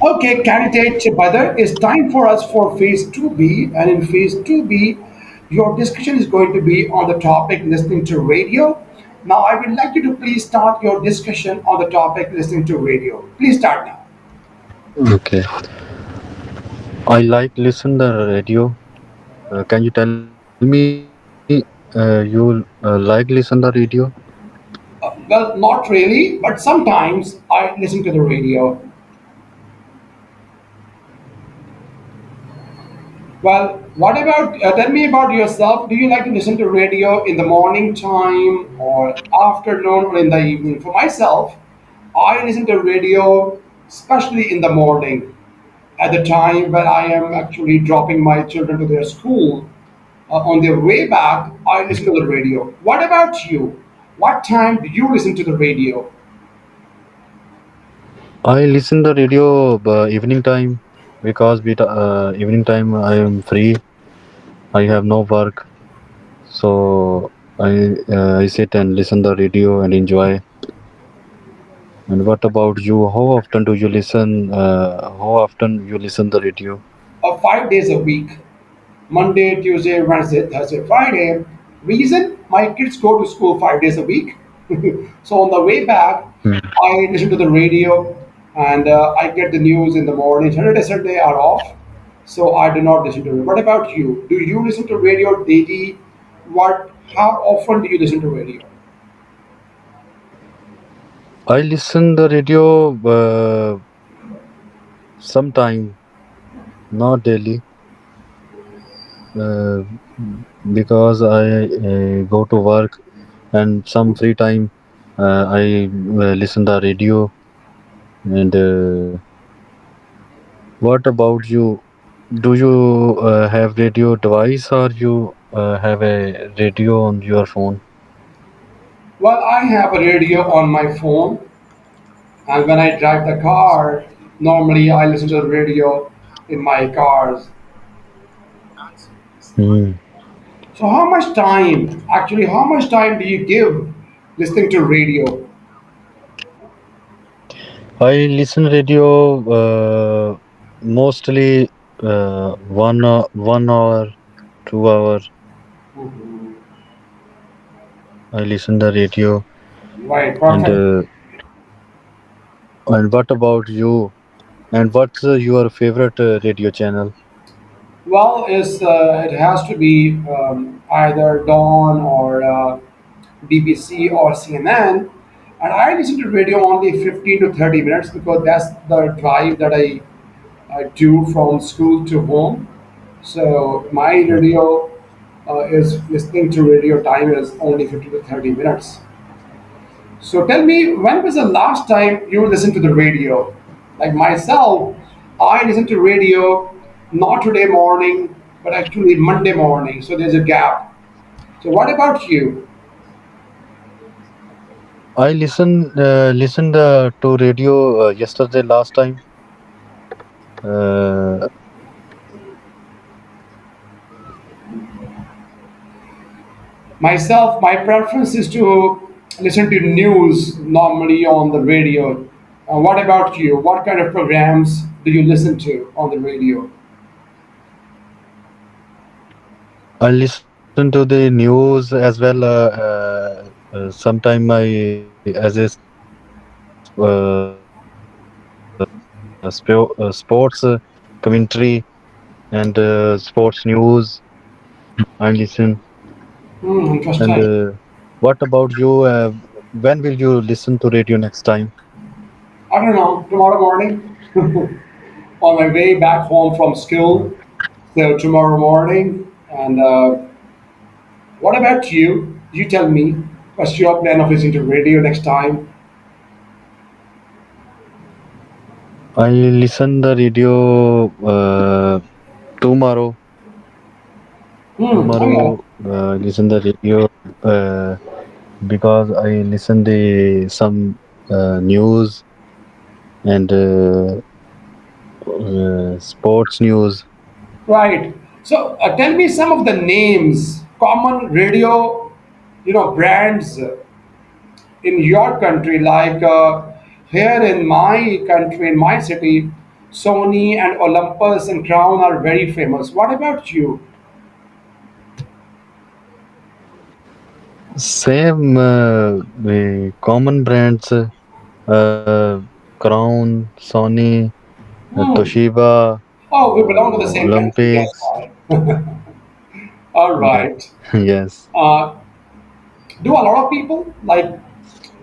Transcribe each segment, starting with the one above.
Okay, candidate Badr, it's time for us for phase 2B. And in phase 2B, your discussion is going to be on the topic listening to radio. Now, I would like you to please start your discussion on the topic listening to radio. Please start now. Okay. I like listen the radio. Can you tell me you like listen the radio? Well, not really, but sometimes I listen to the radio. Well, what about, tell me about yourself. Do you like to listen to radio in the morning time or afternoon or in the evening? For myself, I listen to radio especially in the morning at the time when I am actually dropping my children to their school. On their way back, I listen to the radio. What about you? What time do you listen to the radio? I listen the radio evening time because evening time I am free. I have no work, so I sit and listen the radio and enjoy. And what about you? How often do you listen? How often you listen the radio? 5 days a week. Monday, Tuesday, Wednesday, Thursday, Friday. Reason? My kids go to school 5 days a week. So on the way back, I listen to the radio and I get the news in the morning. Saturday, Sunday are off, so I do not listen to it. What about you? Do you listen to radio daily? What? How often do you listen to radio? I listen the radio sometime, not daily, uh, because I go to work and some free time I listen the radio. And what about you? Do you have radio device or you have a radio on your phone? Well, I have a radio on my phone, and when I drive the car, normally I listen to the radio in my cars. Hmm. So how much time do you give listening to radio? I listen radio mostly 1 hour, 2 hour. Mhm. I listen the radio. Right, And perfect. what about you? And what's your favorite radio channel? Well, it has to be either Dawn or BBC or CNN, and I listen to radio only 15 to 30 minutes because that's the drive that I do from school to home. So my radio is listening to radio time is only 50 to 30 minutes. So tell me, when was the last time you listened to the radio? Like myself, I listen to radio not today morning, but actually Monday morning. So there's a gap. So what about you? I listened to radio yesterday last time. Uh, Myself, my preference is to listen to news normally on the radio. What about you? What kind of programs do you listen to on the radio? I listen to the news as well. Sometime I as a sports commentary and sports news. I listen. And Interesting. what about you? When will you listen to radio next time? I don't know. Tomorrow morning, on my way back home from school. So tomorrow morning. And what about you? You tell me. What's your plan of listening to radio next time? I listen the radio tomorrow. Okay. Tomorrow, listen the radio uh, because I listen the some news and sports news. Right. So tell me some of the names, common radio, brands in your country. Like here in my country, in my city. Sony and Olympus and Crown are very famous. What about you? Same common brands, Crown, Sony, Hmm. Toshiba, Oh, we belong to the same country. That's Olympics. why. All Yeah, right. yes. Uh, do a lot of people like?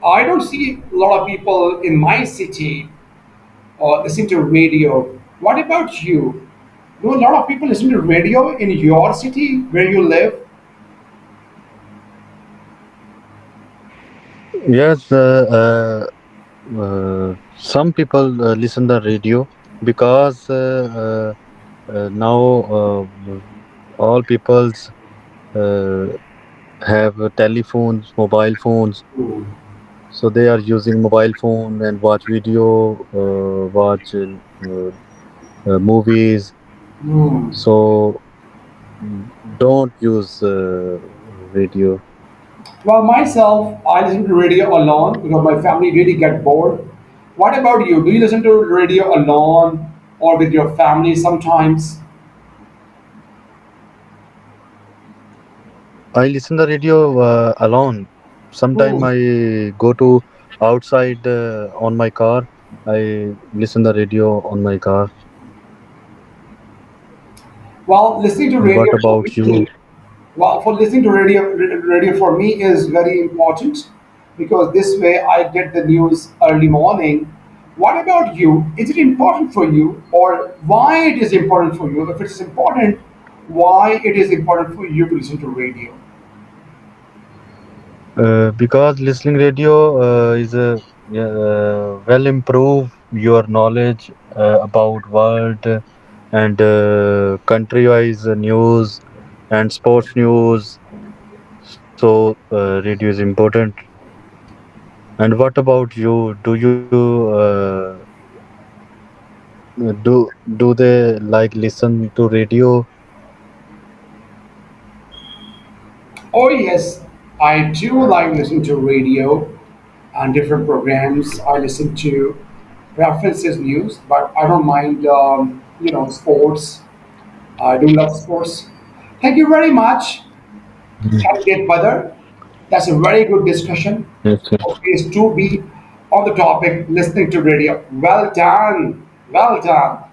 I don't see a lot of people in my city listen to radio. What about you? Do a lot of people listen to radio in your city where you live? Yes, some people listen the radio because now all people's uh, have telephones, mobile phones, Hmm. so they are using mobile phone and watch video, watch movies. Hmm. So don't use radio. Well, myself, I listen to radio alone because my family really get bored. What about you? Do you listen to radio alone or with your family sometimes? I listen the radio alone. Sometime Hmm. I go to outside on my car. I listen the radio on my car. Well, listening to And radio what for about you? me, well, for listening to radio for me is very important because this way I get the news early morning. What about you? Is it important for you, or why it is important for you? If it is important, why it is important for you to listen to radio? Because listening radio is a yeah, well improve your knowledge about world and country wise news and sports news. So radio is important. And what about you? Do you do they like listen to radio? Oh yes, I do like listening to radio and different programs. I listen to preferences news, but I don't mind sports. I do love sports. Thank you very much, candidate Badr. That's a very good discussion. Yes, yes. Phase 2B on the topic listening to radio. Well done. Well done.